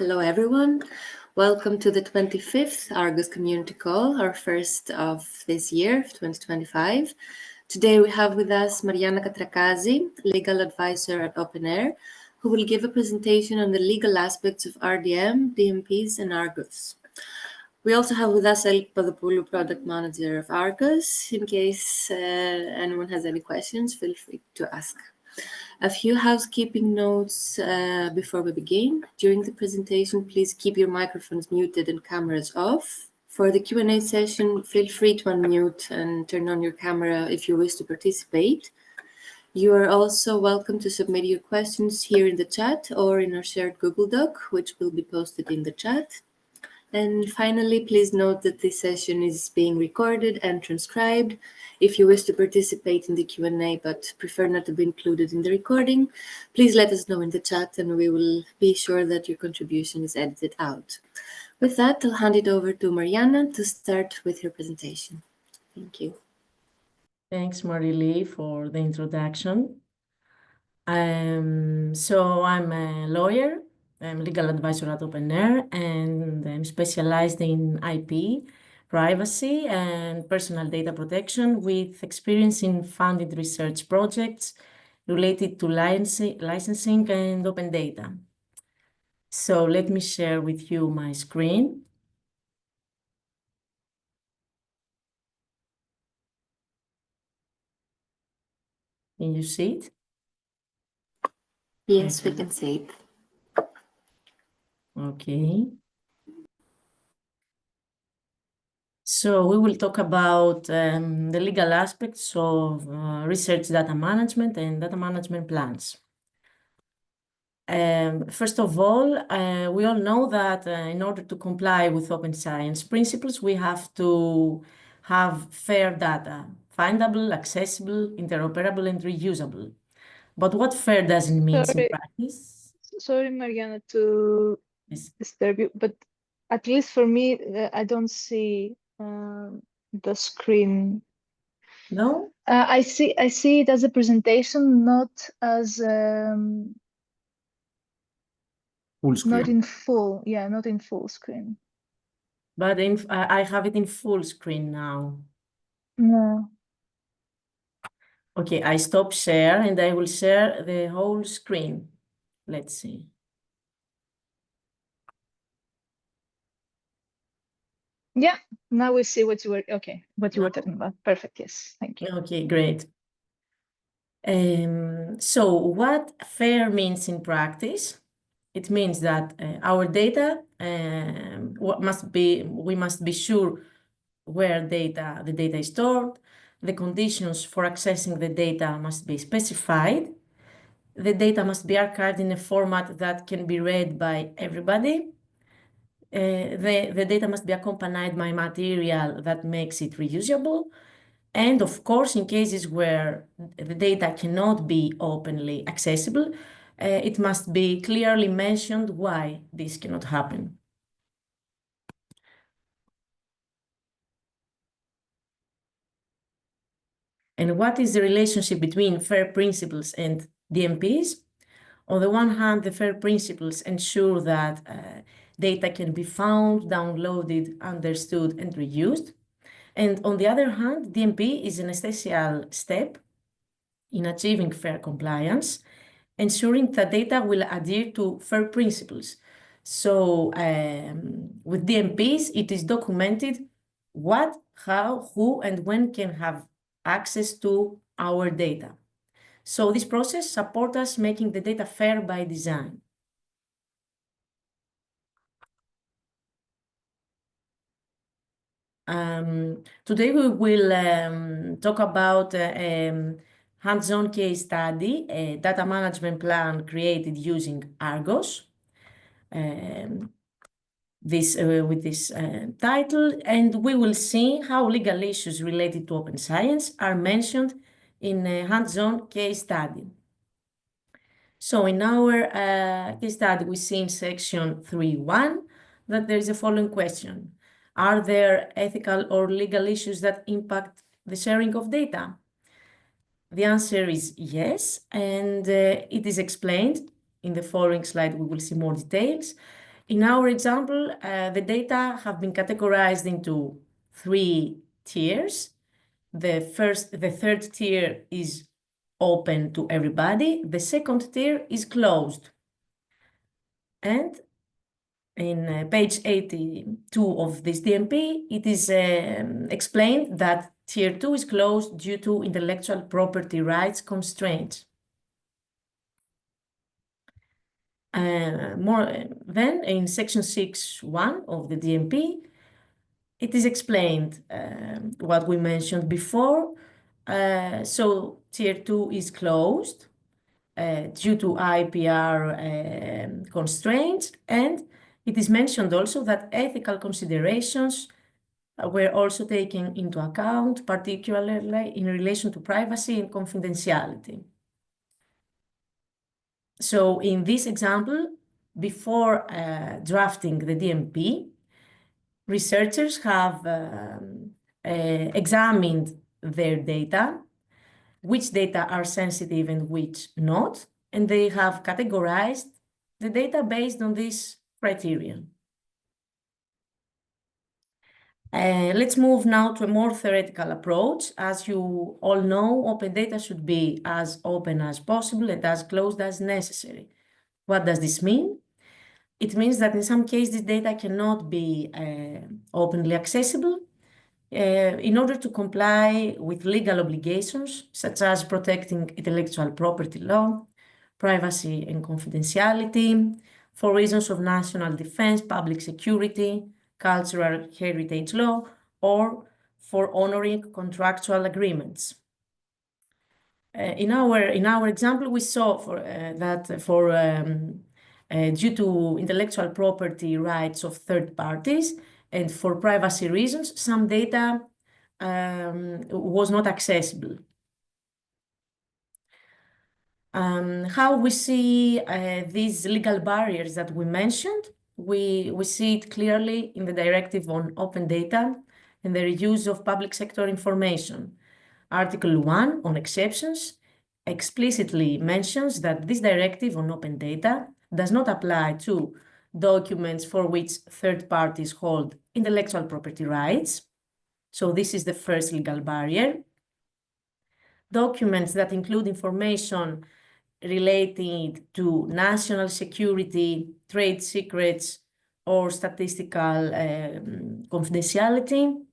Hello, everyone. Welcome to the 25th Argos Community Call, our first of this year, 2025. Today we have with us Marianna Katrakazi, legal advisor at OpenAIRE, who will give a presentation on the legal aspects of RDM, DMPs and ARGOS. We also have with us El Padopoulou, product manager of Argos. In case anyone has any questions, feel free to ask. A few housekeeping notes before we begin. During the presentation, please keep your microphones muted and cameras off. For the Q&A session, feel free to unmute and turn on your camera if you wish to participate. You are also welcome to submit your questions here in the chat or in our shared Google Doc, which will be posted in the chat. And finally, please note that this session is being recorded and transcribed. If you wish to participate in the Q&A but prefer not to be included in the recording, please let us know in the chat and we will be sure that your contribution is edited out. With that, I'll hand it over to Marianna to start with her presentation. Thank you. Thanks, Marilee, for the introduction. So I'm a lawyer. I'm legal advisor at OpenAIRE, and I'm specialized in IP, privacy, and personal data protection with experience in funded research projects related to licensing and open data. So let me share with you my screen. Can you see it? Yes, we can see it. Okay. So we will talk about the legal aspects of research data management and data management plans. First of all, we all know that in order to comply with open science principles, we have to have fair data, findable, accessible, interoperable, and reusable. But what fair doesn't mean in practice? Sorry, Marianna, to disturb you, but at least for me, I don't see the screen. No? I see it as a presentation, not as full screen. not in full. Yeah, not in full screen. But I have it in full screen now. No. Okay, I stop share and I will share the whole screen. Let's see. Yeah, now we see what you were talking about. Perfect. Yes, thank you. Okay, great. So what fair means in practice? It means that our data we must be sure where the data is stored. The conditions for accessing the data must be specified. The data must be archived in a format that can be read by everybody. The data must be accompanied by material that makes it reusable. And of course, in cases where the data cannot be openly accessible, it must be clearly mentioned why this cannot happen. And what is the relationship between FAIR principles and DMPs? On the one hand, the FAIR principles ensure that data can be found, downloaded, understood, and reused. And on the other hand, DMP is an essential step in achieving FAIR compliance, ensuring that data will adhere to FAIR principles. So with DMPs, it is documented what, how, who, and when can have access to our data. So this process supports us making the data fair by design. Today we will talk about hands-on case study, a data management plan created using Argos, with this title, and we will see how legal issues related to open science are mentioned in a hands-on case study. So in our case study, we see in section 3.1 that there is a following question. Are there ethical or legal issues that impact the sharing of data? The answer is yes, and it is explained. In the following slide, we will see more details. In our example, the data have been categorized into 3 tiers. The third tier is open to everybody. The second tier is closed. And in page 82 of this DMP, it is explained that tier 2 is closed due to intellectual property rights constraints. Then in section 6.1 of the DMP, it is explained what we mentioned before. So tier 2 is closed due to IPR constraints, and it is mentioned also that ethical considerations were also taken into account, particularly in relation to privacy and confidentiality. So in this example, before drafting the DMP, researchers have examined their data, which data are sensitive and which not, and they have categorized the data based on this criterion. Let's move now to a more theoretical approach. As you all know, open data should be as open as possible and as closed as necessary. What does this mean? It means that in some cases, data cannot be openly accessible in order to comply with legal obligations, such as protecting intellectual property law, privacy and confidentiality, for reasons of national defense, public security, cultural heritage law, or for honoring contractual agreements. In our example, we saw that due to intellectual property rights of third parties and for privacy reasons, some data was not accessible. How we see these legal barriers that we mentioned, we see it clearly in the directive on open data and the reuse of public sector information. Article 1 on exceptions explicitly mentions that this directive on open data does not apply to documents for which third parties hold intellectual property rights. So this is the first legal barrier. Documents that include information related to national security, trade secrets, or statistical confidentiality.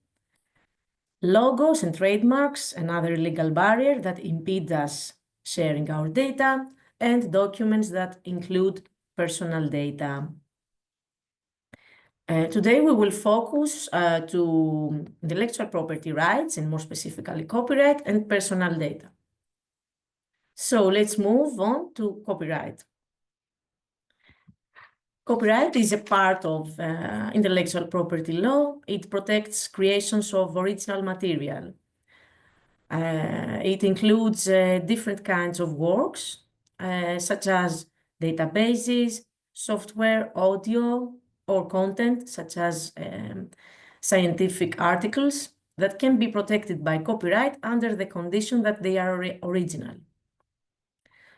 Logos and trademarks, another legal barrier that impede us sharing our data, and documents that include personal data. Today we will focus to intellectual property rights, and more specifically copyright and personal data. So let's move on to copyright. Copyright is a part of intellectual property law. It protects creations of original material. It includes different kinds of works, such as databases, software, audio, or content, such as scientific articles, that can be protected by copyright under the condition that they are original.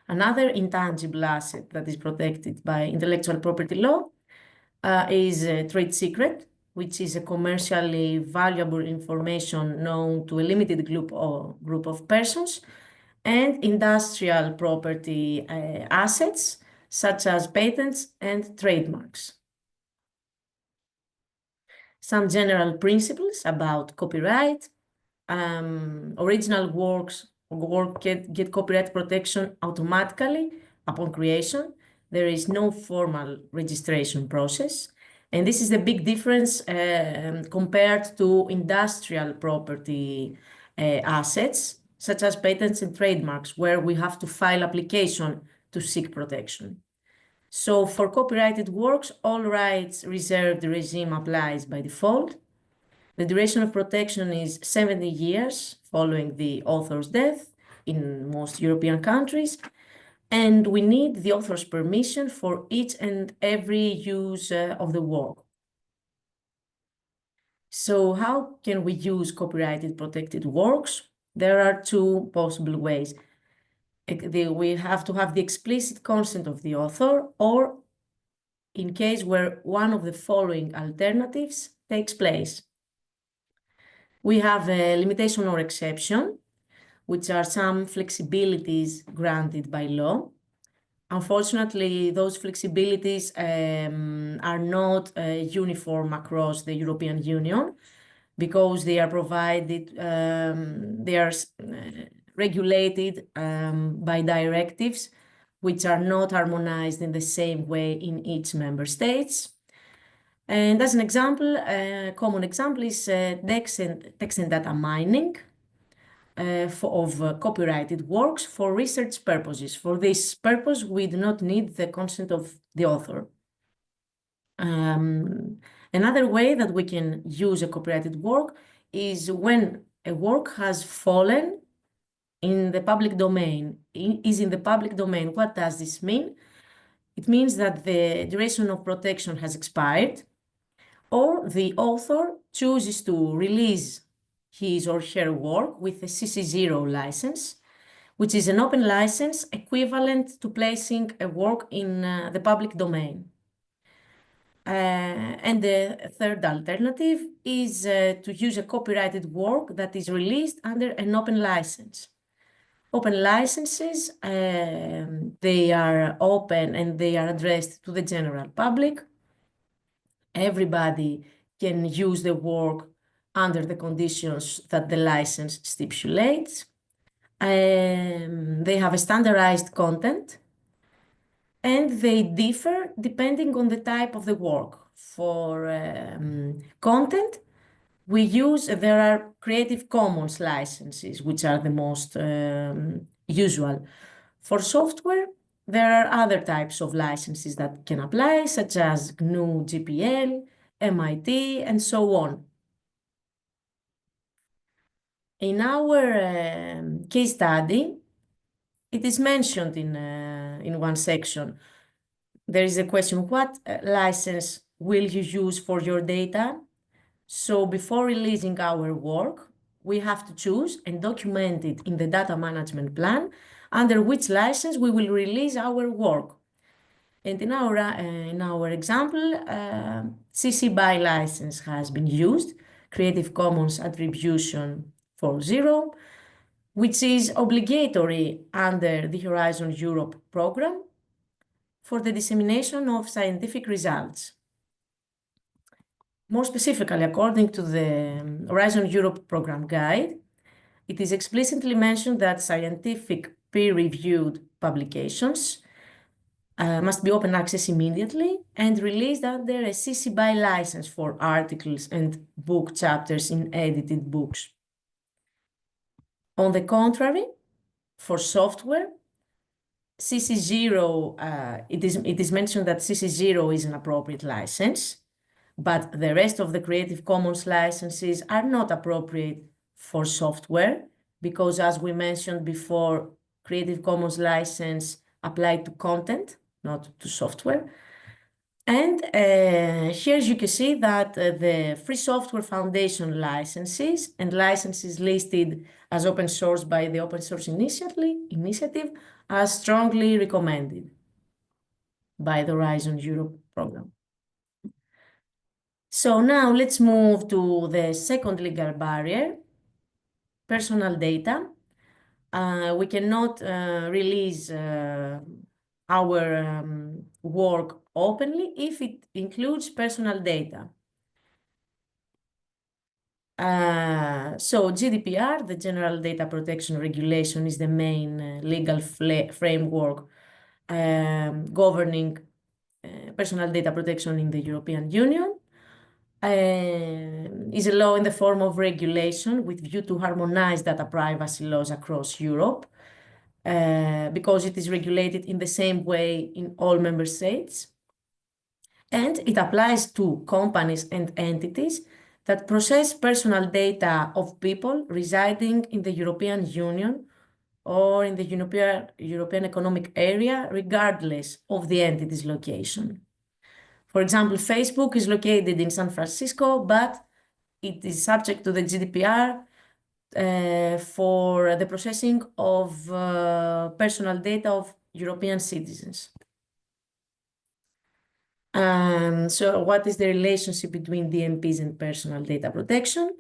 Another intangible asset that is protected by intellectual property law is trade secret, which is a commercially valuable information known to a limited group of persons, and industrial property assets, such as patents and trademarks. Some general principles about copyright. Original work get copyright protection automatically upon creation. There is no formal registration process. And this is the big difference compared to industrial property assets, such as patents and trademarks, where we have to file application to seek protection. So for copyrighted works, all rights reserved regime applies by default. The duration of protection is 70 years following the author's death in most European countries. And we need the author's permission for each and every use of the work. So how can we use copyrighted protected works? There are two possible ways. We have to have the explicit consent of the author, or in case where one of the following alternatives takes place. We have a limitation or exception, which are some flexibilities granted by law. Unfortunately, those flexibilities are not uniform across the European Union because they are provided, they are regulated by directives which are not harmonized in the same way in each member states. And as an example, a common example is text and data mining of copyrighted works for research purposes. For this purpose, we do not need the consent of the author. Another way that we can use a copyrighted work is when a work has fallen in the public domain, is in the public domain. What does this mean? It means that the duration of protection has expired, or the author chooses to release his or her work with a CC0 license, which is an open license equivalent to placing a work in the public domain. And the third alternative is to use a copyrighted work that is released under an open license. Open licenses, they are open and they are addressed to the general public. Everybody can use the work under the conditions that the license stipulates. They have a standardized content, and they differ depending on the type of the work. For content, there are Creative Commons licenses, which are the most usual. For software, there are other types of licenses that can apply, such as GNU GPL, MIT, and so on. In our case study, it is mentioned in one section. There is a question, what license will you use for your data? So before releasing our work, we have to choose and document it in the data management plan under which license we will release our work. And in our example, CC BY license has been used, Creative Commons Attribution 4.0, which is obligatory under the Horizon Europe program for the dissemination of scientific results. More specifically, according to the Horizon Europe program guide, it is explicitly mentioned that scientific peer-reviewed publications must be open access immediately and released under a CC BY license for articles and book chapters in edited books. On the contrary, for software, CC0, it is mentioned that CC0 is an appropriate license, but the rest of the Creative Commons licenses are not appropriate for software because, as we mentioned before, Creative Commons license applied to content, not to software. And here you can see that the Free Software Foundation licenses and licenses listed as open source by the Open Source Initiative are strongly recommended by the Horizon Europe program. So now let's move to the second legal barrier, personal data. We cannot release our work openly if it includes personal data. So GDPR, the General Data Protection Regulation, is the main legal framework governing personal data protection in the European Union. Is a law in the form of regulation with view to harmonize data privacy laws across Europe because it is regulated in the same way in all member states. And it applies to companies and entities that process personal data of people residing in the European Union or in the European Economic Area, regardless of the entity's location. For example, Facebook is located in San Francisco, but it is subject to the GDPR for the processing of personal data of European citizens. So what is the relationship between DMPs and personal data protection?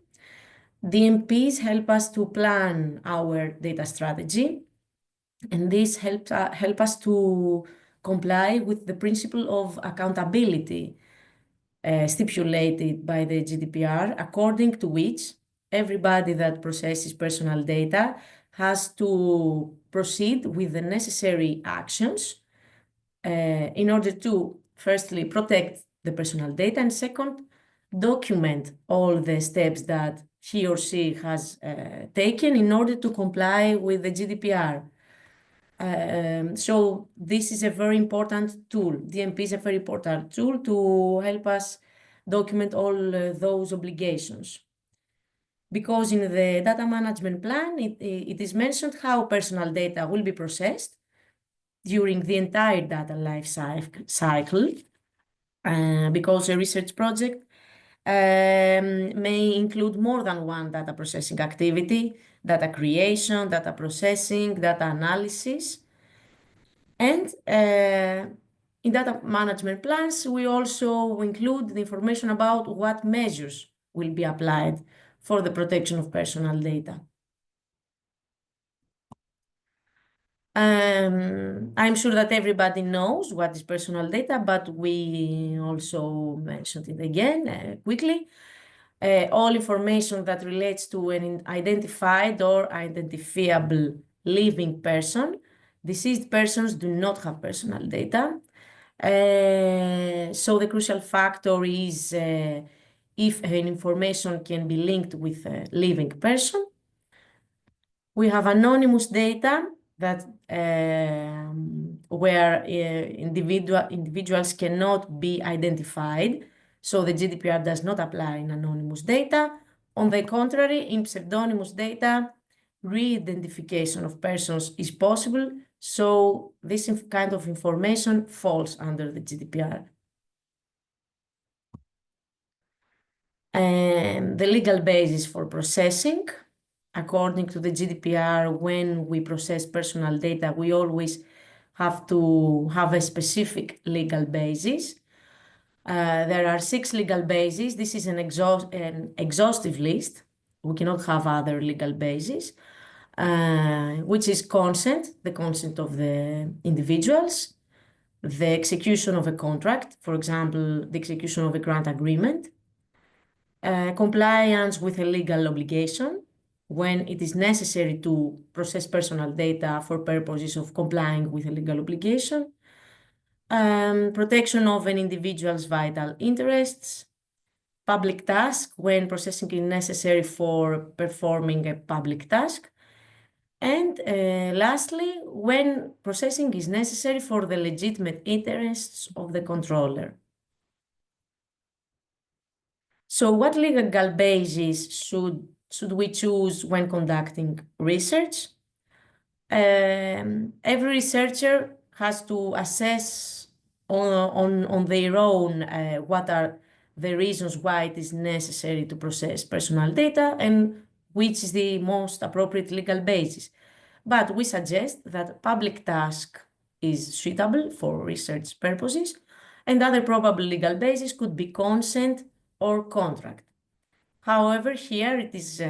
DMPs help us to plan our data strategy, and this help us to comply with the principle of accountability stipulated by the GDPR, according to which everybody that processes personal data has to proceed with the necessary actions in order to, firstly, protect the personal data, and second, document all the steps that he or she has taken in order to comply with the GDPR. So this is a very important tool. DMP is a very important tool to help us document all those obligations. Because in the data management plan, it is mentioned how personal data will be processed during the entire data life cycle, because a research project may include more than one data processing activity: data creation, data processing, data analysis. And in data management plans, we also include the information about what measures will be applied for the protection of personal data. I'm sure that everybody knows what is personal data, but we also mentioned it again quickly. All information that relates to an identified or identifiable living person. Deceased persons do not have personal data. So the crucial factor is if an information can be linked with a living person. We have anonymous data that where individuals cannot be identified. So the GDPR does not apply in anonymous data. On the contrary, in pseudonymous data, re-identification of persons is possible. So this kind of information falls under the GDPR. And the legal basis for processing. According to the GDPR, when we process personal data, we always have to have a specific legal basis. There are 6 legal bases. This is an exhaustive list. We cannot have other legal bases, which is consent, the consent of the individuals, the execution of a contract, for example, the execution of a grant agreement, compliance with a legal obligation, when it is necessary to process personal data for purposes of complying with a legal obligation, protection of an individual's vital interests, public task, when processing is necessary for performing a public task, and lastly, when processing is necessary for the legitimate interests of the controller. So what legal basis should we choose when conducting research? Every researcher has to assess on their own what are the reasons why it is necessary to process personal data and which is the most appropriate legal basis. But we suggest that public task is suitable for research purposes, and other probable legal basis could be consent or contract. However, here it is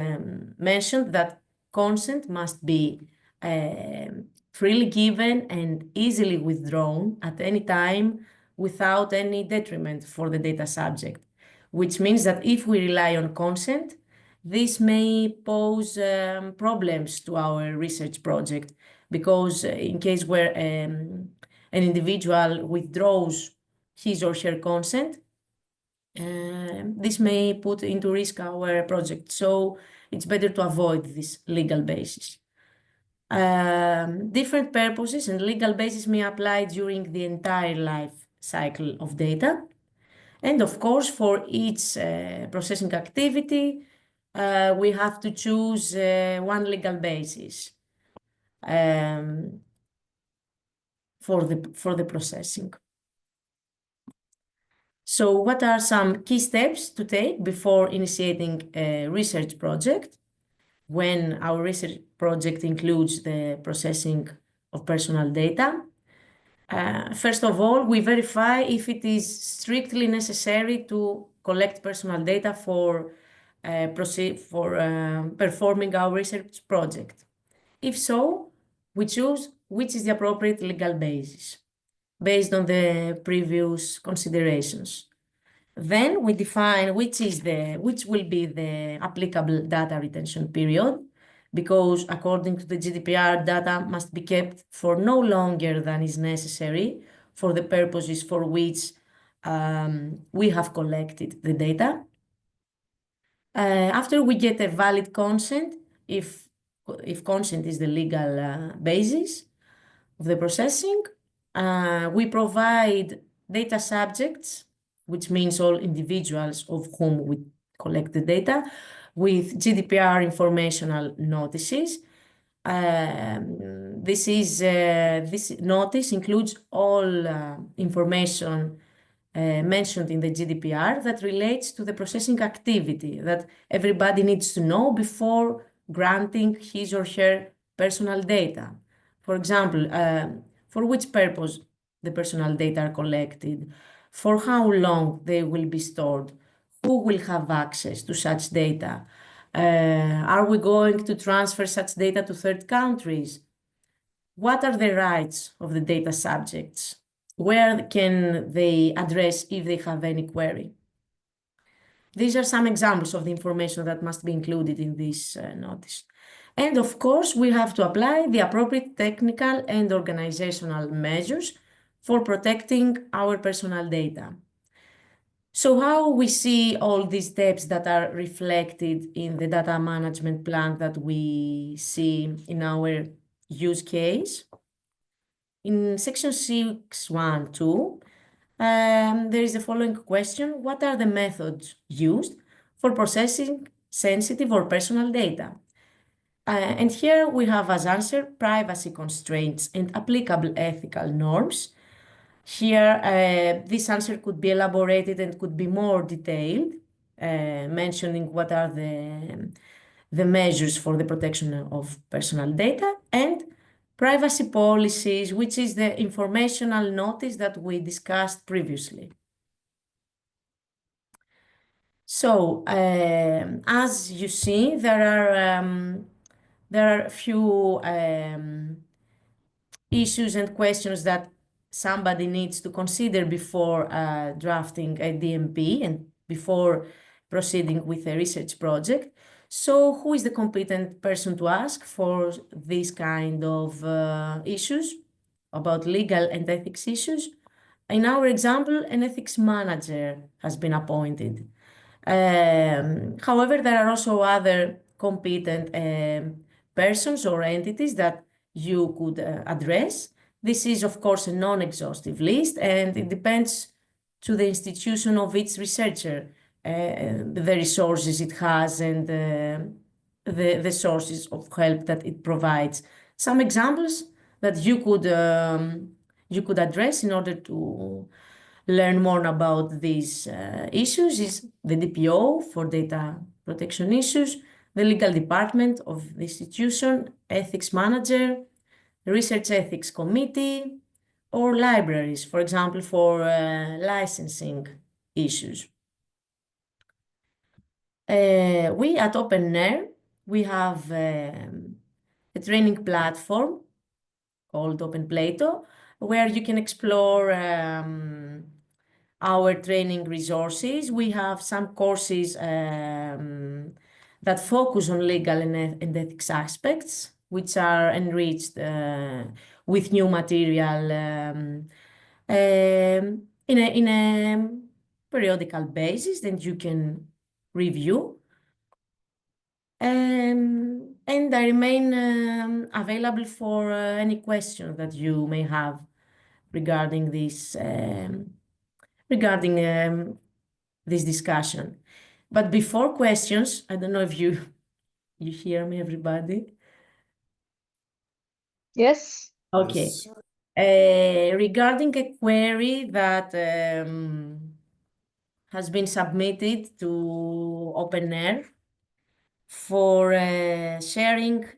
mentioned that consent must be freely given and easily withdrawn at any time without any detriment for the data subject, which means that if we rely on consent, this may pose problems to our research project, because in case where an individual withdraws his or her consent, this may put into risk our project. So it's better to avoid this legal basis. Different purposes and legal basis may apply during the entire life cycle of data. And of course, for each processing activity, we have to choose one legal basis for the processing. So what are some key steps to take before initiating a research project when our research project includes the processing of personal data? First of all, we verify if it is strictly necessary to collect personal data for performing our research project. If so, we choose which is the appropriate legal basis based on the previous considerations. Then we define which will be the applicable data retention period, because according to the GDPR, data must be kept for no longer than is necessary for the purposes for which we have collected the data. After we get a valid consent, if consent is the legal basis of the processing, we provide data subjects, which means all individuals of whom we collect the data, with GDPR informational notices. This notice includes all information mentioned in the GDPR that relates to the processing activity that everybody needs to know before granting his or her personal data. For example, for which purpose the personal data are collected, for how long they will be stored, who will have access to such data, are we going to transfer such data to third countries? What are the rights of the data subjects? Where can they address if they have any query? These are some examples of the information that must be included in this notice. And of course, we have to apply the appropriate technical and organizational measures for protecting our personal data. So how we see all these steps that are reflected in the data management plan that we see in our use case? In section 6.1.2, there is the following question: what are the methods used for processing sensitive or personal data? And here we have as answer privacy constraints and applicable ethical norms. Here, this answer could be elaborated and could be more detailed, mentioning what are the measures for the protection of personal data, and privacy policies, which is the informational notice that we discussed previously. So, as you see, there are a few issues and questions that somebody needs to consider before drafting a DMP and before proceeding with a research project. So who is the competent person to ask for these kind of issues about legal and ethics issues? In our example, an ethics manager has been appointed. However, there are also other competent persons or entities that you could address. This is, of course, a non-exhaustive list, and it depends to the institution of each researcher, the resources it has and the sources of help that it provides. Some examples that you could address in order to learn more about these issues is the DPO for data protection issues, the legal department of the institution, ethics manager, research ethics committee, or libraries, for example, for licensing issues. We at OpenAIRE, we have a training platform called OpenPlato, where you can explore our training resources. We have some courses that focus on legal and ethics aspects, which are enriched with new material in a periodical basis that you can review. And I remain available for any question that you may have regarding this discussion. But before questions, I don't know if you hear me, everybody. Yes. Okay. Yes. Regarding a query that has been submitted to OpenAIRE for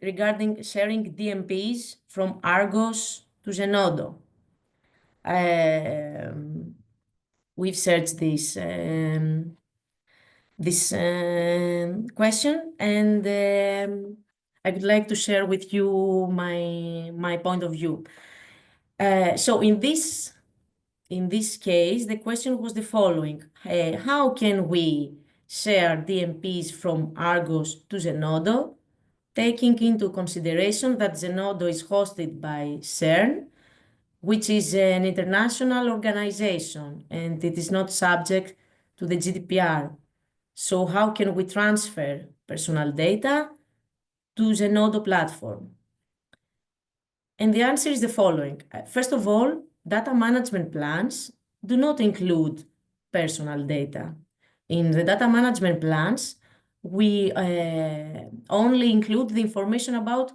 regarding sharing DMPs from Argos to Zenodo. we've searched this question, and I would like to share with you my point of view. So in this case, the question was the following: how can we share DMPs from Argos to Zenodo, taking into consideration that Zenodo is hosted by CERN, which is an international organization, and it is not subject to the GDPR. So how can we transfer personal data to Zenodo platform? And the answer is the following. First of all, data management plans do not include personal data. In the data management plans, we only include the information about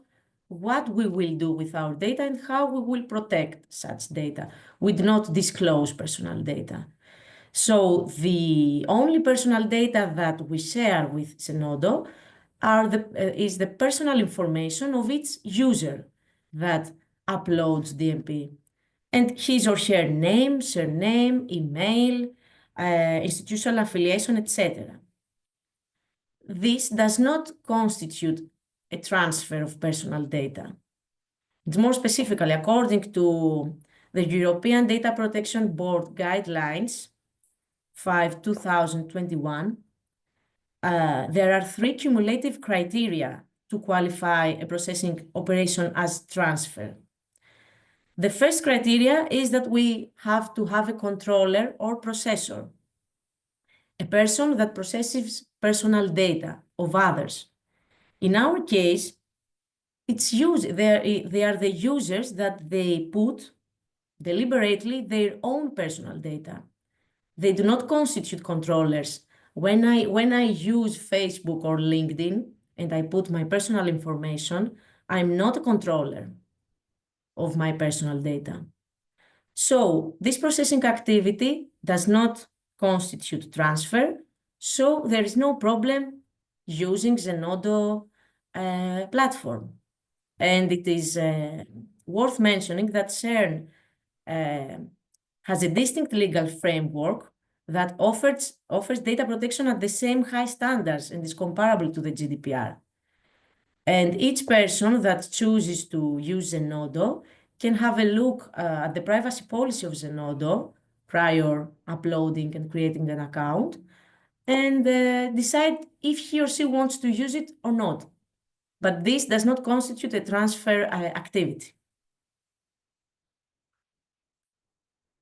what we will do with our data and how we will protect such data. We do not disclose personal data. So the only personal data that we share with Zenodo is the personal information of each user that uploads DMP, and his or her name, surname, email, institutional affiliation, etc. This does not constitute a transfer of personal data. It's more specifically, according to the European Data Protection Board guidelines 5/2021, there are 3 cumulative criteria to qualify a processing operation as transfer. The first criteria is that we have to have a controller or processor, a person that processes personal data of others. In our case, they are the users that they put deliberately their own personal data. They do not constitute controllers. When I use Facebook or LinkedIn and I put my personal information, I'm not a controller of my personal data. So this processing activity does not constitute transfer, so there is no problem using Zenodo platform. And it is worth mentioning that CERN has a distinct legal framework that offers data protection at the same high standards and is comparable to the GDPR. And each person that chooses to use Zenodo can have a look at the privacy policy of Zenodo prior uploading and creating an account, and decide if he or she wants to use it or not. But this does not constitute a transfer activity.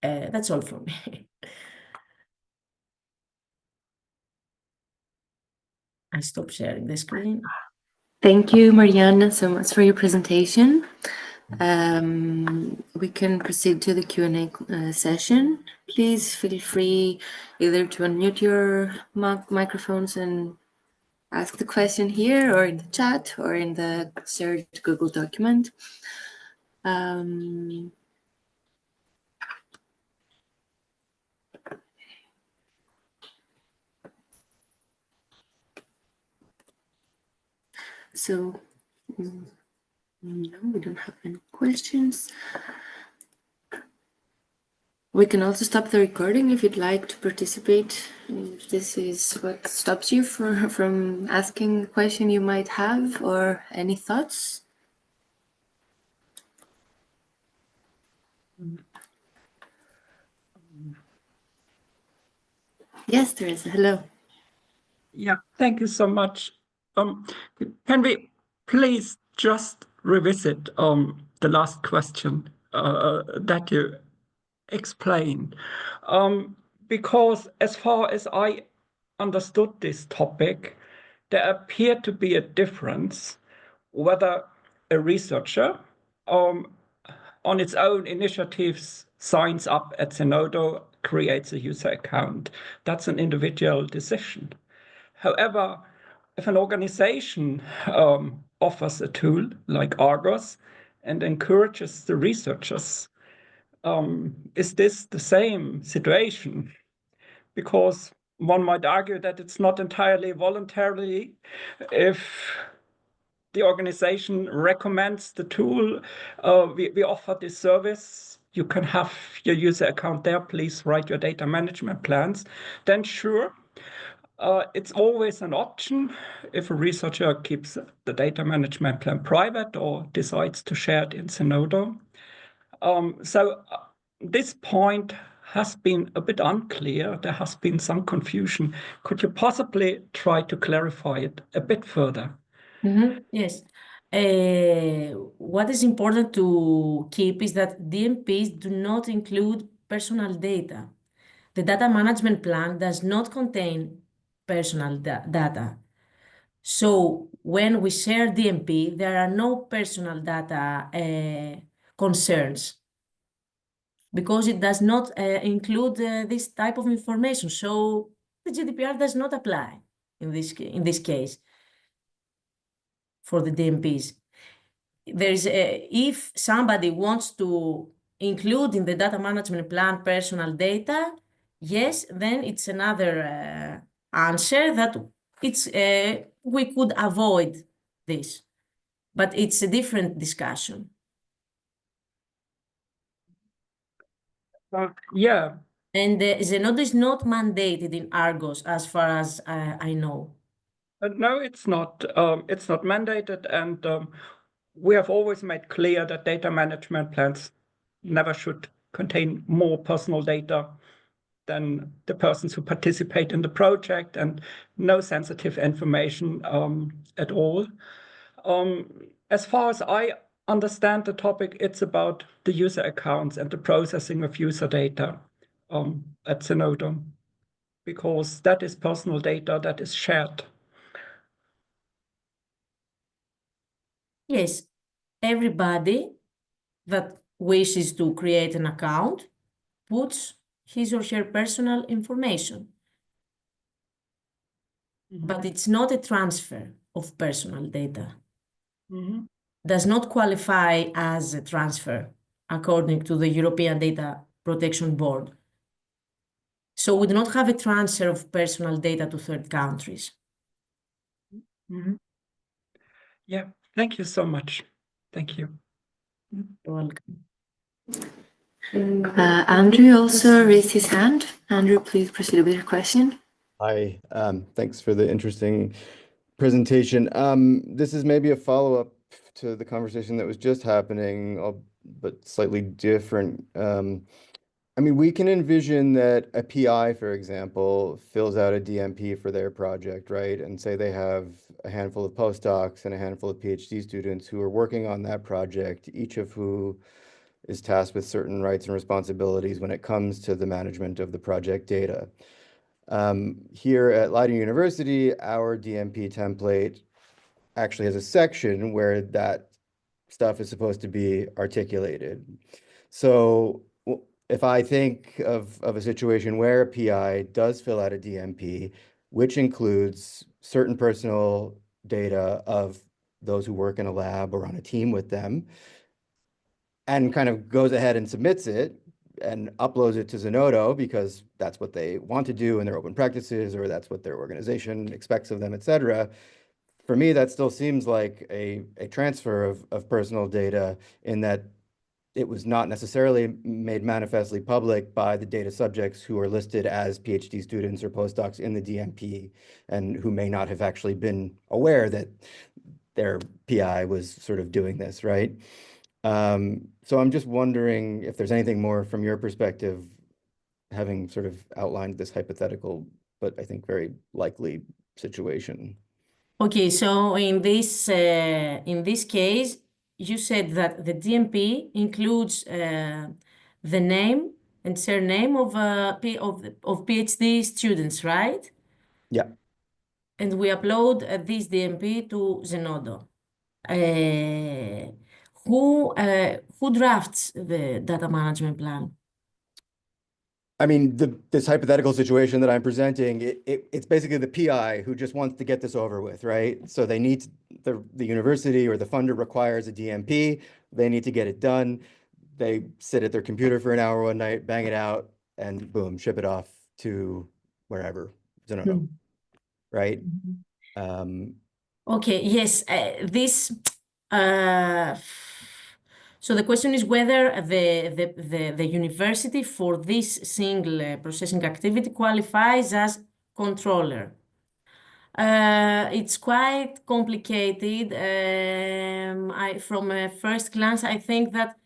That's all from me. I stop sharing the screen. Thank you, Marianna, so much for your presentation. We can proceed to the Q&A session. Please feel free either to unmute your microphones and ask the question here, or in the chat, or in the shared Google document. So, no, we don't have any questions. We can also stop the recording if you'd like to participate. If this is what stops you from asking a question you might have, or any thoughts? Yes, there is. Hello. Yeah, thank you so much. Can we please just revisit the last question that you explained? Because as far as I understood this topic, there appeared to be a difference whether a researcher on its own initiatives signs up at Zenodo, creates a user account. That's an individual decision. However, if an organization offers a tool like Argos and encourages the researchers, is this the same situation? Because one might argue that it's not entirely voluntarily. If the organization recommends the tool, we offer this service, you can have your user account there, please write your data management plans, then sure, it's always an option if a researcher keeps the data management plan private or decides to share it in Zenodo. This point has been a bit unclear. There has been some confusion. Could you possibly try to clarify it a bit further? Yes. What is important to keep is that DMPs do not include personal data. The data management plan does not contain personal data. So when we share DMP, there are no personal data concerns because it does not include this type of information. So the GDPR does not apply in this case for the DMPs. If somebody wants to include in the data management plan personal data, yes, then it's another answer that we could avoid this, but it's a different discussion. Yeah. And Zenodo is not mandated in Argos, as far as I know. No, it's not. It's not mandated, and we have always made clear that data management plans never should contain more personal data than the persons who participate in the project, and no sensitive information at all. As far as I understand the topic, it's about the user accounts and the processing of user data at Zenodo, because that is personal data that is shared. Yes, everybody that wishes to create an account puts his or her personal information. But it's not a transfer of personal data. Does not qualify as a transfer according to the European Data Protection Board. So we do not have a transfer of personal data to third countries. Yeah, thank you so much. Thank you. You're welcome. Andrew also raised his hand. Andrew, please proceed with your question. Hi, thanks for the interesting presentation. This is maybe a follow-up to the conversation that was just happening, but slightly different. I mean, we can envision that a PI, for example, fills out a DMP for their project, right? And say they have a handful of postdocs and a handful of PhD students who are working on that project, each of who is tasked with certain rights and responsibilities when it comes to the management of the project data. Here at Leiden University, our DMP template actually has a section where that stuff is supposed to be articulated. So if I think of a situation where a PI does fill out a DMP, which includes certain personal data of those who work in a lab or on a team with them, and kind of goes ahead and submits it and uploads it to Zenodo because that's what they want to do in their open practices, or that's what their organization expects of them, et cetera. For me, that still seems like a transfer of personal data, in that it was not necessarily made manifestly public by the data subjects who are listed as PhD students or postdocs in the DMP, and who may not have actually been aware that their PI was sort of doing this, right? So I'm just wondering if there's anything more from your perspective, having sort of outlined this hypothetical, but I think very likely situation. Okay, so in this case, you said that the DMP includes the name and surname of PhD students, right? Yeah. And we upload this DMP to Zenodo. Who drafts the data management plan? I mean, this hypothetical situation that I'm presenting, it's basically the PI who just wants to get this over with, right? So they need the university or the funder requires a DMP. They need to get it done. They sit at their computer for an hour one night, bang it out, and boom, ship it off to wherever, Zenodo, right? Okay, yes, this So the question is whether the university for this single processing activity qualifies as controller. It's quite complicated. From a first glance, I think that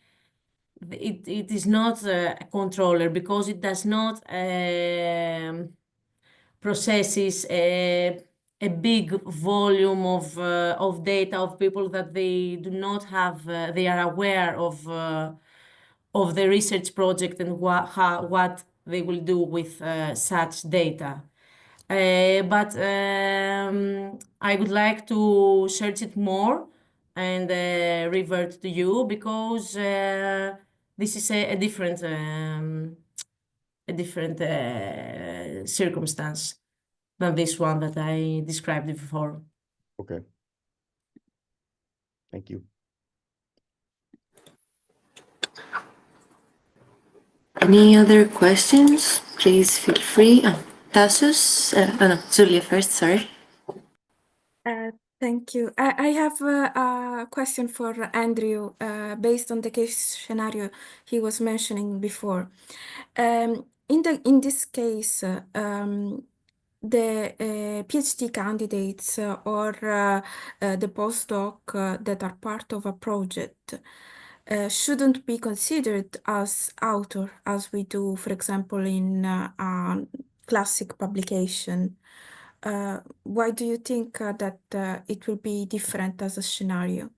it is not a controller because it does not processes a big volume of data of people that they do not have. They are aware of the research project and what they will do with such data. But I would like to search it more and revert to you because this is a different circumstance than this one that I described before. Okay. Thank you. Any other questions? Please feel free. Tassos? No, Julia first, sorry. Thank you. I have a question for Andrew based on the case scenario he was mentioning before. In this case, the PhD candidates or the postdoc that are part of a project shouldn't be considered as author as we do, for example, in a classic publication. Why do you think that it will be different as a scenario?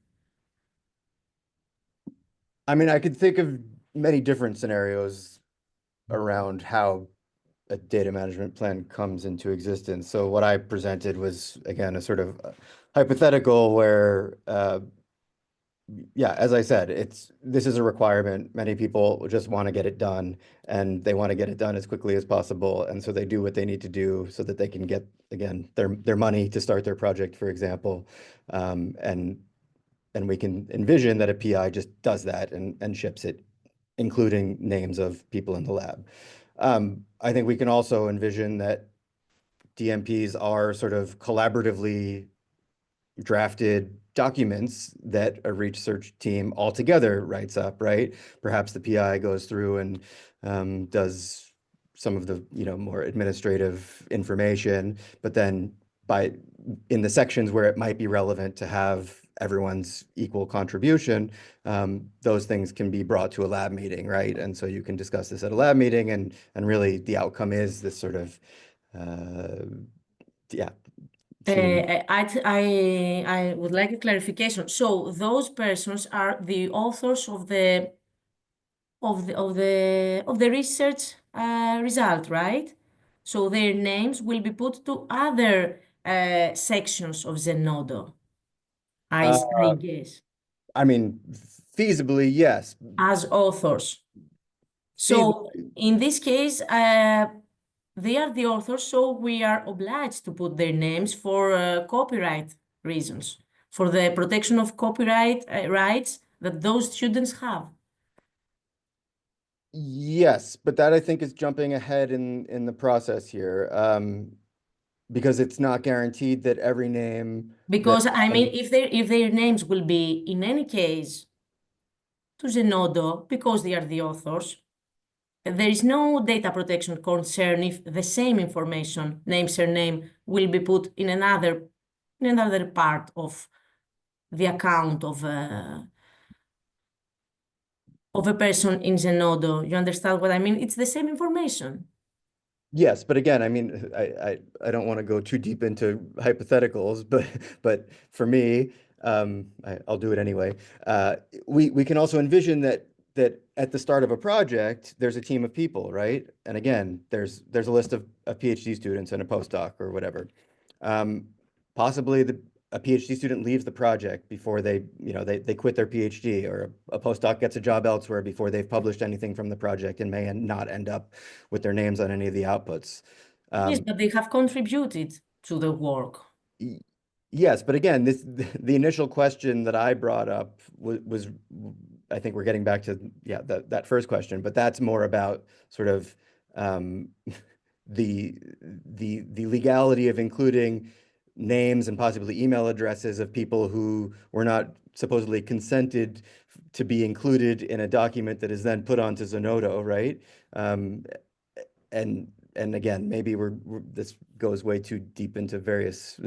I mean, I could think of many different scenarios around how a data management plan comes into existence. So what I presented was, again, a sort of hypothetical where, yeah, as I said, this is a requirement. Many people just want to get it done, and they want to get it done as quickly as possible. And so they do what they need to do so that they can get, again, their money to start their project, for example. And we can envision that a PI just does that and ships it, including names of people in the lab. I think we can also envision that DMPs are sort of collaboratively drafted documents that a research team altogether writes up, right? Perhaps the PI goes through and does some of the more administrative information, but then in the sections where it might be relevant to have everyone's equal contribution, those things can be brought to a lab meeting, right? And so you can discuss this at a lab meeting, and really the outcome is this sort of team. I would like a clarification. So those persons are the authors of the research result, right? So their names will be put to other sections of Zenodo, I guess, I mean, feasibly, yes. as authors. So in this case, they are the authors, so we are obliged to put their names for copyright reasons, for the protection of copyright rights that those students have. Yes, but that I think is jumping ahead in the process here, because it's not guaranteed that every name. Because I mean, if their names will be in any case to Zenodo because they are the authors, there is no data protection concern if the same information, name, surname, will be put in another part of the account of a person in Zenodo. You understand what I mean? It's the same information. Yes, but again, I mean, I don't want to go too deep into hypotheticals, but for me, I'll do it anyway. We can also envision that at the start of a project, there's a team of people, right? And again, there's a list of PhD students and a postdoc or whatever. Possibly a PhD student leaves the project before they quit their PhD, or a postdoc gets a job elsewhere before they've published anything from the project and may not end up with their names on any of the outputs. Yes, but they have contributed to the work. Yes, but again, the initial question that I brought up was I think we're getting back to that first question, but that's more about sort of the legality of including names and possibly email addresses of people who were not supposedly consented to be included in a document that is then put onto Zenodo, right? And again, maybe this goes way too deep into various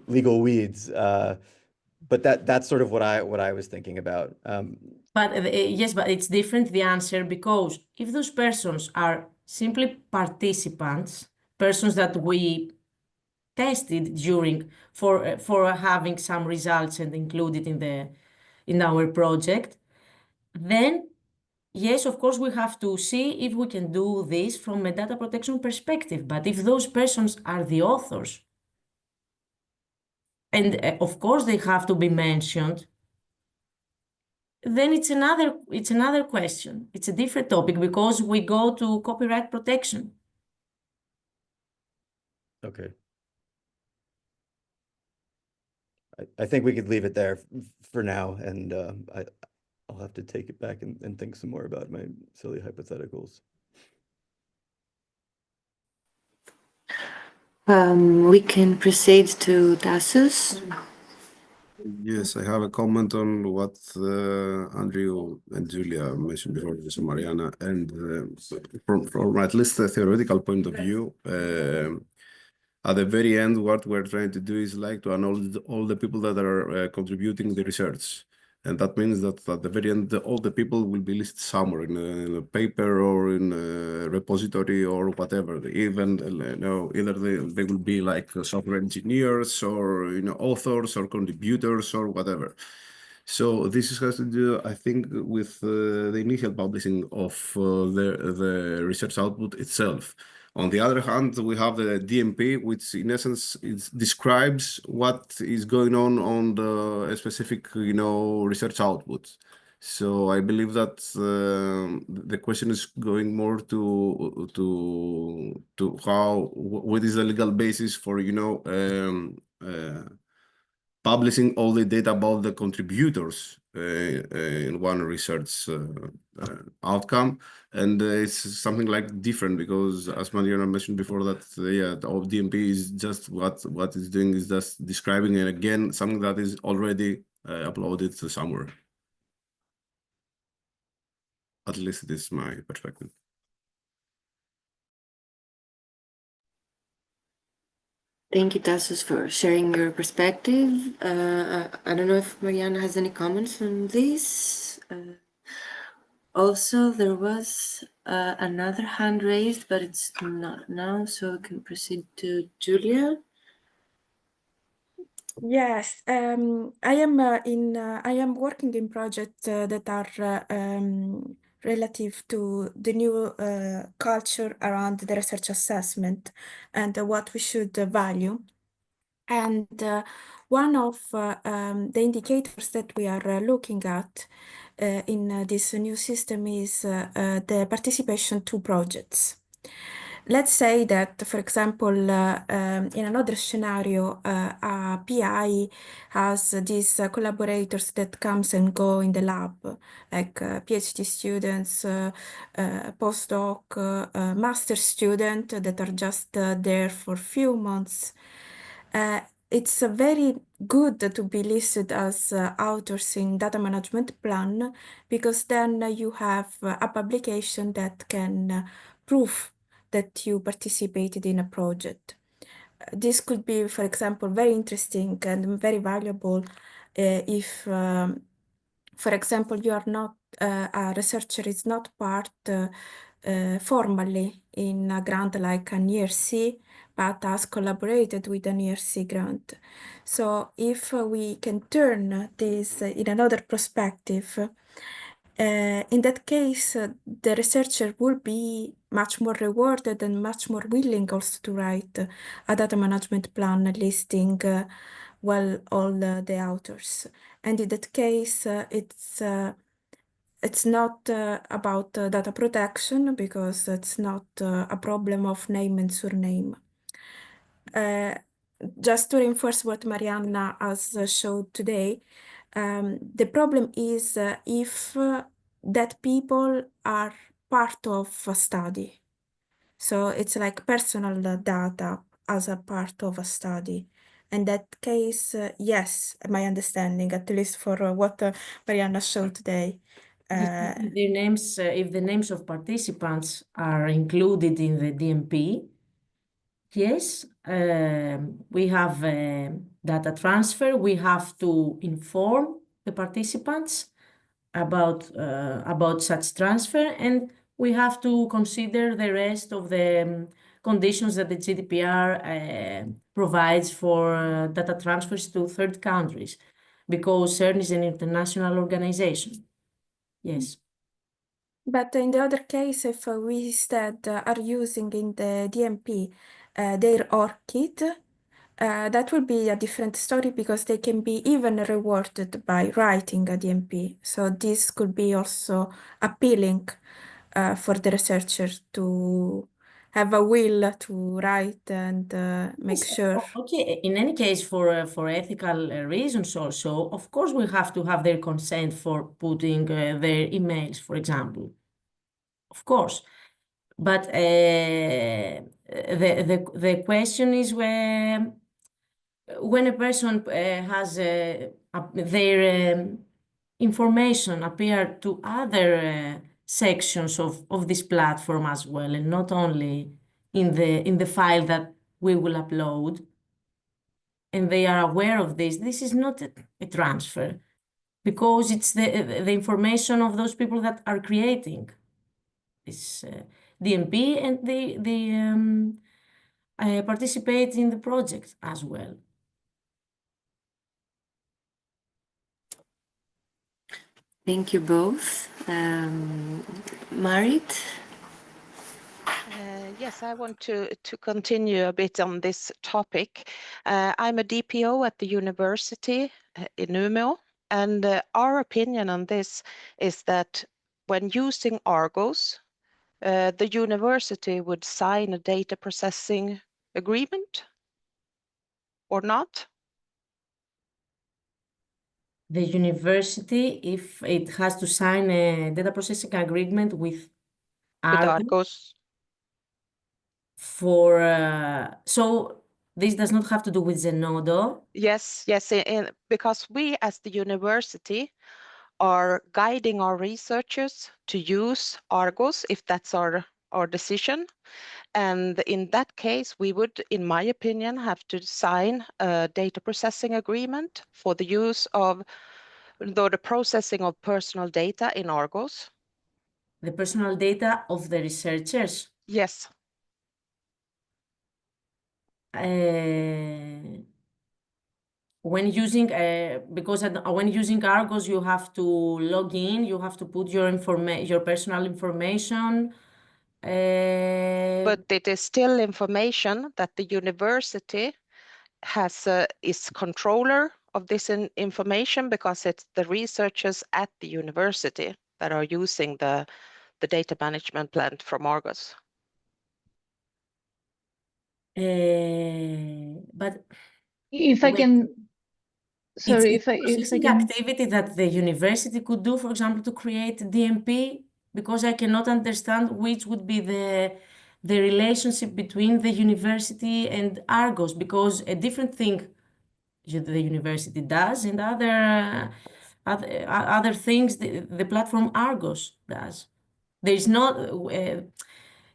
legal weeds, but that's sort of what I was thinking about. But yes, but it's different, the answer, because if those persons are simply participants, persons that we tested during for having some results and included in our project, then yes, of course, we have to see if we can do this from a data protection perspective. But if those persons are the authors, and of course they have to be mentioned, then it's another question. It's a different topic because we go to copyright protection. Okay. I think we could leave it there for now, and I'll have to take it back and think some more about my silly hypotheticals. We can proceed to Tassos. Yes, I have a comment on what Andrew and Julia mentioned before, so Mariana, and from at least a theoretical point of view, at the very end, what we're trying to do is like to acknowledge all the people that are contributing the research. And that means that at the very end, all the people will be listed somewhere in a paper or in a repository or whatever. Even, either they will be like software engineers or, authors or contributors or whatever. So this has to do, I think, with the initial publishing of the research output itself. On the other hand, we have the DMP, which in essence describes what is going on the specific, research output. So I believe that the question is going more to what is the legal basis for, publishing all the data about the contributors in one research outcome, and it's something like different because, as Mariana mentioned before, that the DMP is just what it's doing is just describing, and again, something that is already uploaded to somewhere. At least this is my perspective. Thank you, Tassos, for sharing your perspective. I don't know if Mariana has any comments on this. Also, there was another hand raised, but it's not now, so we can proceed to Julia. Yes, I am working in projects that are relative to the new culture around the research assessment and what we should value. And one of the indicators that we are looking at in this new system is the participation to projects. Let's say that, for example, in another scenario, a PI has these collaborators that comes and go in the lab, like PhD students, postdoc, master student that are just there for a few months. It's very good to be listed as authors in data management plan because then you have a publication that can prove that you participated in a project. This could be, for example, very interesting and very valuable if, for example, you are not a researcher is not part formally in a grant like an ERC, but has collaborated with an ERC grant. So if we can turn this in another perspective, in that case, the researcher will be much more rewarded and much more willing also to write a data management plan listing all the authors. And in that case, it's not about data protection because it's not a problem of name and surname. Just to reinforce what Marianna has showed today, the problem is if that people are part of a study. So it's like personal data as a part of a study. In that case, yes, my understanding, at least for what Marianna showed today. If the names of participants are included in the DMP, yes, we have data transfer. We have to inform the participants about such transfer, and we have to consider the rest of the conditions that the GDPR provides for data transfers to third countries, because CERN is an international organization. Yes. But in the other case, if we instead are using in the DMP their ORCID, that will be a different story because they can be even rewarded by writing a DMP. So this could be also appealing for the researcher to have a will to write and make sure. Okay, in any case, for ethical reasons also, of course, we have to have their consent for putting their emails, for example. Of course. But the question is when a person has their information appear to other sections of this platform as well, and not only in the file that we will upload, and they are aware of this, this is not a transfer, because it's the information of those people that are creating this DMP, and they participate in the project as well. Thank you both. Marit? Yes, I want to continue a bit on this topic. I'm a DPO at the university in Umeå, and our opinion on this is that when using Argos, the university would sign a data processing agreement or not? The university, if it has to sign a data processing agreement with Argos, so this does not have to do with Zenodo. Yes, because we as the university are guiding our researchers to use Argos if that's our decision. And in that case, we would, in my opinion, have to sign a data processing agreement for the use of the processing of personal data in Argos. The personal data of the researchers? Yes. When using when using Argos, you have to log in, you have to put your personal information. But it is still information that the university has is controller of this information, because it's the researchers at the university that are using the data management plan from Argos. But if I can, sorry, if I can, activity that the university could do, for example, to create DMP, because I cannot understand which would be the relationship between the university and Argos, because a different thing the university does, and other things the platform Argos does. There is not.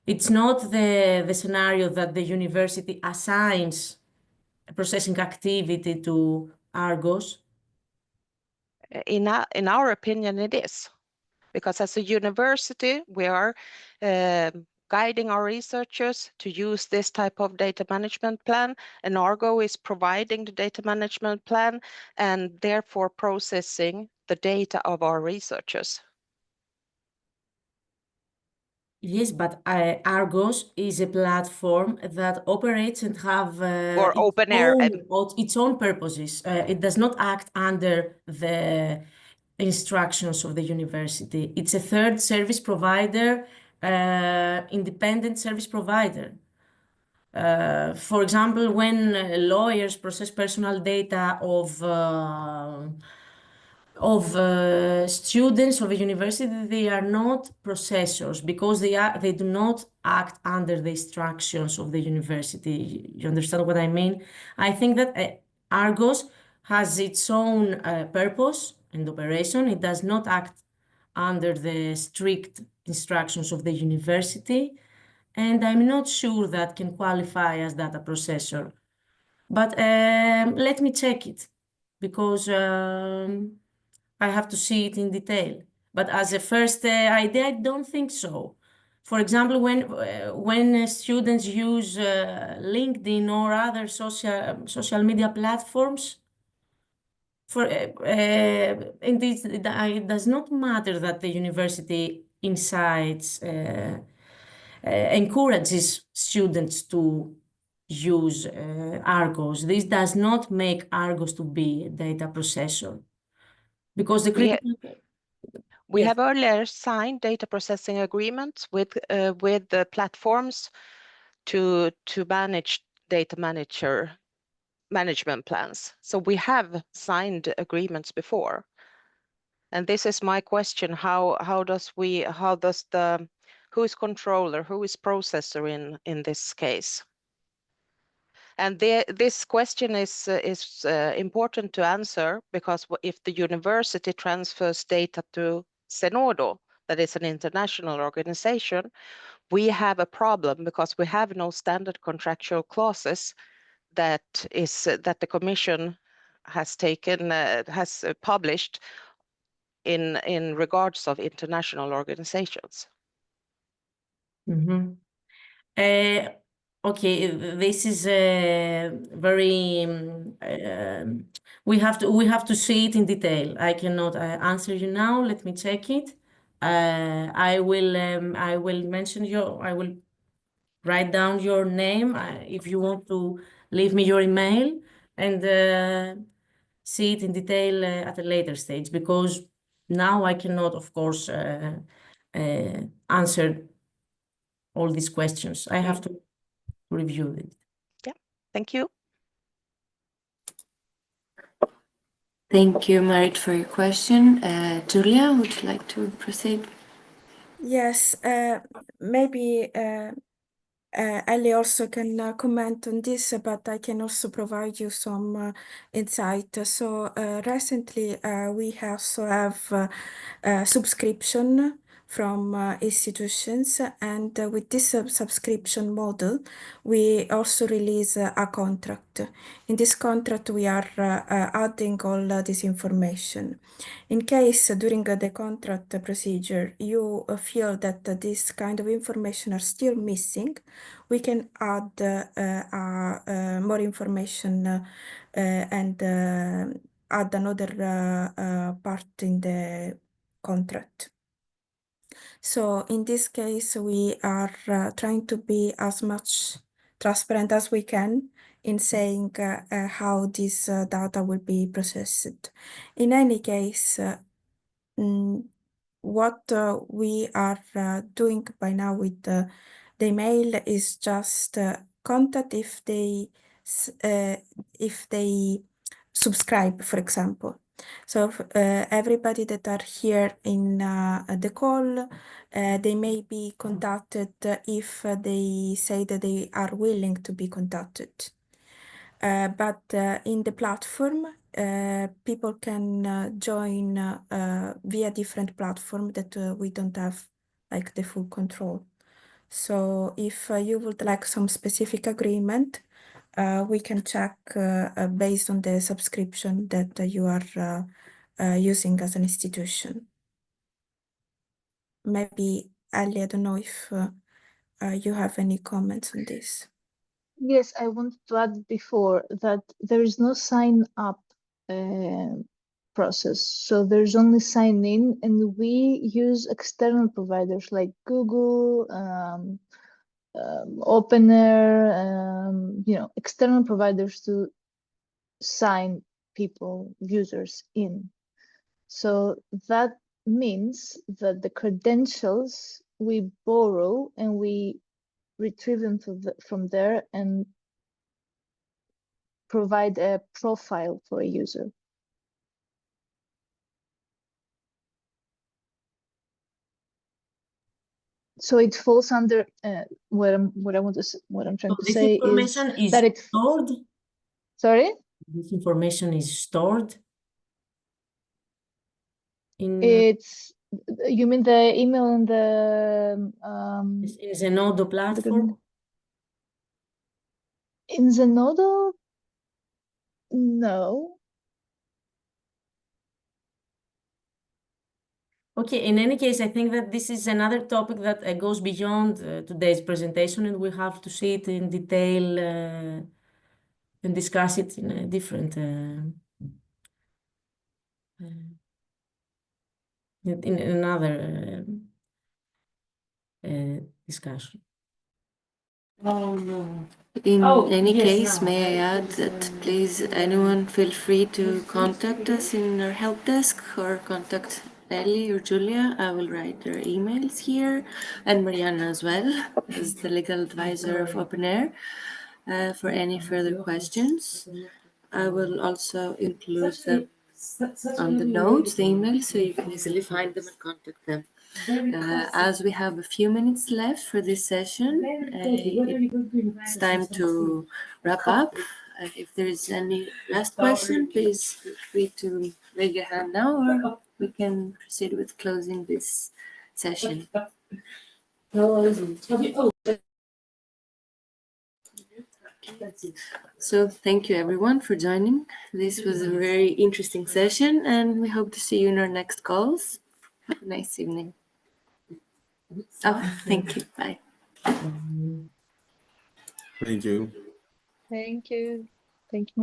It's not the scenario that the university assigns a processing activity to Argos. In our opinion, it is, because as a university, we are guiding our researchers to use this type of data management plan, and Argo is providing the data management plan and therefore processing the data of our researchers. Yes, but Argos is a platform that operates and have or OpenAIRE its own purposes. It does not act under the instructions of the university. It's a third service provider, independent service provider. For example, when lawyers process personal data of students of a university, they are not processors, because they do not act under the instructions of the university. You understand what I mean? I think that Argos has its own purpose and operation. It does not act under the strict instructions of the university, and I'm not sure that can qualify as data processor. But let me check it, because I have to see it in detail. But as a first idea, I don't think so. For example, when students use LinkedIn or other social media platforms, it does not matter that the university incites, encourages students to use Argos. This does not make Argos to be a data processor, because the critical. We Yes. have earlier signed data processing agreements with the platforms to manage data management plans. So we have signed agreements before. And this is my question: who is controller, who is processor in this case? And this question is important to answer, because if the university transfers data to Zenodo, that is an international organization, we have a problem, because we have no standard contractual clauses that the Commission has published in regards of international organizations. Mm-hmm. Okay, this is very. We have to see it in detail. I cannot answer you now. Let me check it. I will mention your. I will write down your name if you want to leave me your email, and see it in detail at a later stage, because now I cannot, of course, answer all these questions. I have to review it. Yeah, thank you. Thank you, Marit, for your question. Julia, would you like to proceed? Yes, maybe Ali also can comment on this, but I can also provide you some insight. So recently we also have a subscription from institutions, and with this subscription model, we also release a contract. In this contract, we are adding all this information. In case during the contract procedure you feel that this kind of information are still missing, we can add more information and add another part in the contract. So in this case, we are trying to be as much transparent as we can in saying how this data will be processed. In any case, what we are doing by now with the email is just contact if they subscribe, for example. So everybody that are here in the call, they may be contacted if they say that they are willing to be contacted. But in the platform, people can join via different platform that we don't have like the full control. So if you would like some specific agreement, we can check based on the subscription that you are using as an institution. Maybe, Ali, I don't know if you have any comments on this. Yes, I wanted to add before that there is no sign up process. So there's only sign in, and we use external providers like Google, OpenAIRE, external providers to sign people, users in. So that means that the credentials we borrow and we retrieve them from there and provide a profile for a user. So it falls under what I'm trying to say is information is that it. stored. Sorry? this information is stored in You mean the email and the in Zenodo platform? In Zenodo? No. Okay, in any case, I think that this is another topic that goes beyond today's presentation, and we have to see it in detail and discuss it in a different in another discussion. In any case, may I add that please anyone feel free to contact us in our help desk or contact Ellie or Julia. I will write their emails here, and Marianna as well, as the legal advisor of OpenAIRE, for any further questions. I will also include them on the notes, the email, so you can easily find them and contact them. As we have a few minutes left for this session, it's time to wrap up. If there is any last question, please feel free to raise your hand now, or we can proceed with closing this session. So thank you everyone for joining. This was a very interesting session, and we hope to see you in our next calls. Have a nice evening. Oh, thank you. Bye. Thank you. Thank you. Thank you.